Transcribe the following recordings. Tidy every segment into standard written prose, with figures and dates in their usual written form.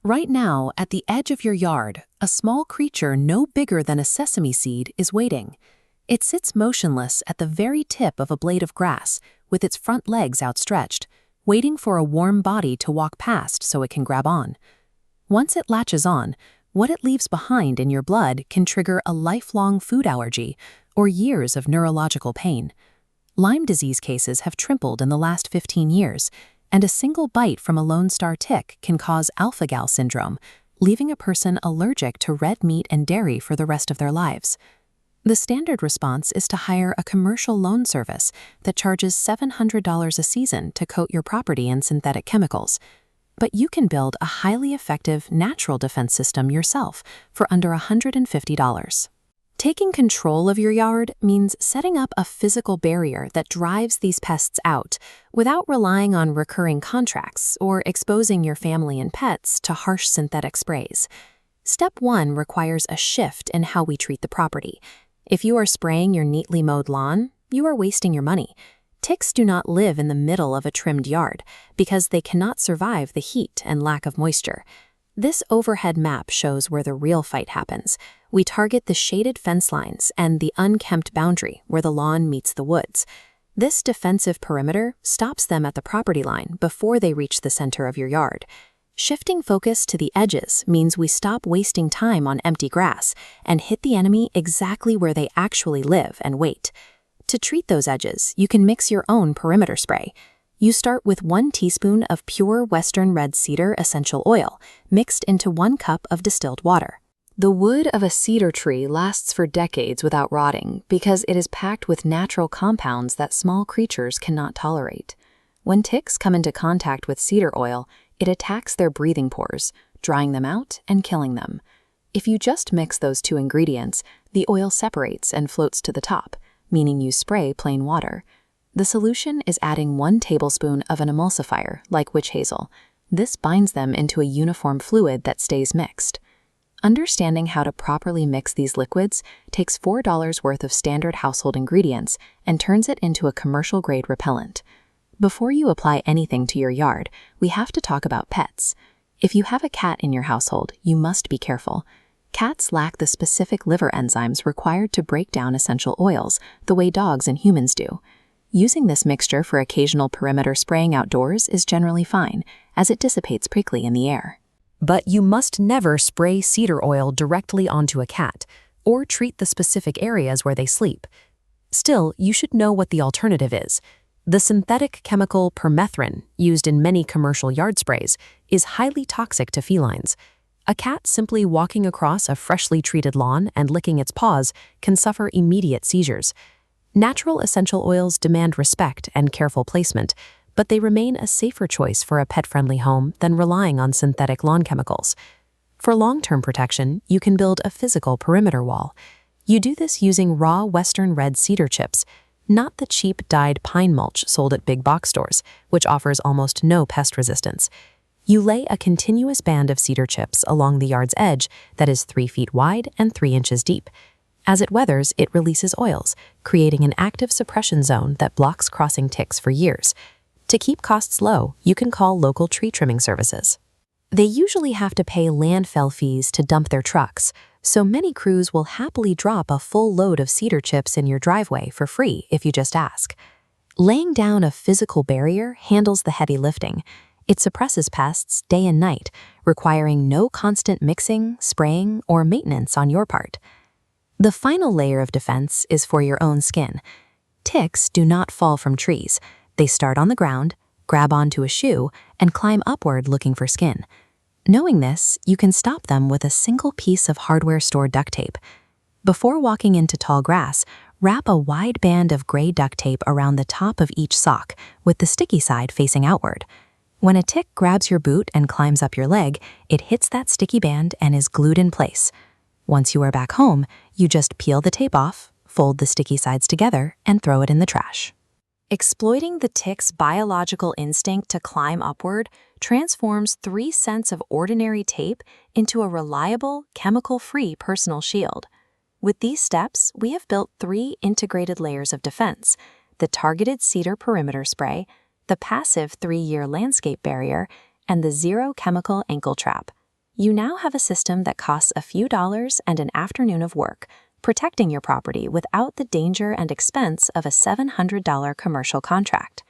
Right now, at the edge of your yard, a small creature no bigger than a sesame seed is waiting. It sits motionless at the very tip of a blade of grass, with its front legs outstretched, waiting for a warm body to walk past so it can grab on. Once it latches on, what it leaves behind in your blood can trigger a lifelong food allergy or years of neurological pain. Lyme disease cases have tripled in the last 15 years, and a single bite from a Lone Star tick can cause alpha-gal syndrome, leaving a person allergic to red meat and dairy for the rest of their lives. The standard response is to hire a commercial loan service that charges $700 a season to coat your property in synthetic chemicals. But you can build a highly effective natural defense system yourself for under $150. Taking control of your yard means setting up a physical barrier that drives these pests out without relying on recurring contracts or exposing your family and pets to harsh synthetic sprays. Step 1 requires a shift in how we treat the property. If you are spraying your neatly mowed lawn, you are wasting your money. Ticks do not live in the middle of a trimmed yard because they cannot survive the heat and lack of moisture. This overhead map shows where the real fight happens. We target the shaded fence lines and the unkempt boundary where the lawn meets the woods. This defensive perimeter stops them at the property line before they reach the center of your yard. Shifting focus to the edges means we stop wasting time on empty grass and hit the enemy exactly where they actually live and wait. To treat those edges, you can mix your own perimeter spray. You start with 1 teaspoon of pure Western red cedar essential oil, mixed into 1 cup of distilled water. The wood of a cedar tree lasts for decades without rotting because it is packed with natural compounds that small creatures cannot tolerate. When ticks come into contact with cedar oil, it attacks their breathing pores, drying them out and killing them. If you just mix those 2 ingredients, the oil separates and floats to the top, meaning you spray plain water. The solution is adding 1 tablespoon of an emulsifier, like witch hazel. This binds them into a uniform fluid that stays mixed. Understanding how to properly mix these liquids takes $4 worth of standard household ingredients and turns it into a commercial-grade repellent. Before you apply anything to your yard, we have to talk about pets. If you have a cat in your household, you must be careful. Cats lack the specific liver enzymes required to break down essential oils the way dogs and humans do. Using this mixture for occasional perimeter spraying outdoors is generally fine, as it dissipates quickly in the air. But you must never spray cedar oil directly onto a cat, or treat the specific areas where they sleep. Still, you should know what the alternative is. The synthetic chemical permethrin, used in many commercial yard sprays, is highly toxic to felines. A cat simply walking across a freshly treated lawn and licking its paws can suffer immediate seizures. Natural essential oils demand respect and careful placement, but they remain a safer choice for a pet-friendly home than relying on synthetic lawn chemicals. For long-term protection, you can build a physical perimeter wall. You do this using raw Western red cedar chips, not the cheap dyed pine mulch sold at big box stores, which offers almost no pest resistance. You lay a continuous band of cedar chips along the yard's edge that is 3 feet wide and 3 inches deep. As it weathers, it releases oils, creating an active suppression zone that blocks crossing ticks for years. To keep costs low, you can call local tree trimming services. They usually have to pay landfill fees to dump their trucks, so many crews will happily drop a full load of cedar chips in your driveway for free if you just ask. Laying down a physical barrier handles the heavy lifting. It suppresses pests day and night, requiring no constant mixing, spraying, or maintenance on your part. The final layer of defense is for your own skin. Ticks do not fall from trees. They start on the ground, grab onto a shoe, and climb upward looking for skin. Knowing this, you can stop them with a single piece of hardware store duct tape. Before walking into tall grass, wrap a wide band of gray duct tape around the top of each sock, with the sticky side facing outward. When a tick grabs your boot and climbs up your leg, it hits that sticky band and is glued in place. Once you are back home, you just peel the tape off, fold the sticky sides together, and throw it in the trash. Exploiting the tick's biological instinct to climb upward transforms 3 cents of ordinary tape into a reliable, chemical-free personal shield. With these steps, we have built 3 integrated layers of defense: the targeted cedar perimeter spray, the passive 3-year landscape barrier, and the zero-chemical ankle trap. You now have a system that costs a few dollars and an afternoon of work, protecting your property without the danger and expense of a $700 commercial contract.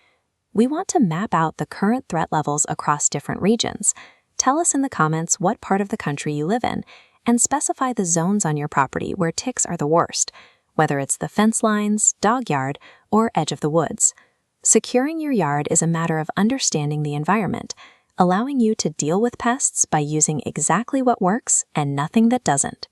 We want to map out the current threat levels across different regions. Tell us in the comments what part of the country you live in, and specify the zones on your property where ticks are the worst, whether it's the fence lines, dog yard, or edge of the woods. Securing your yard is a matter of understanding the environment, allowing you to deal with pests by using exactly what works and nothing that doesn't.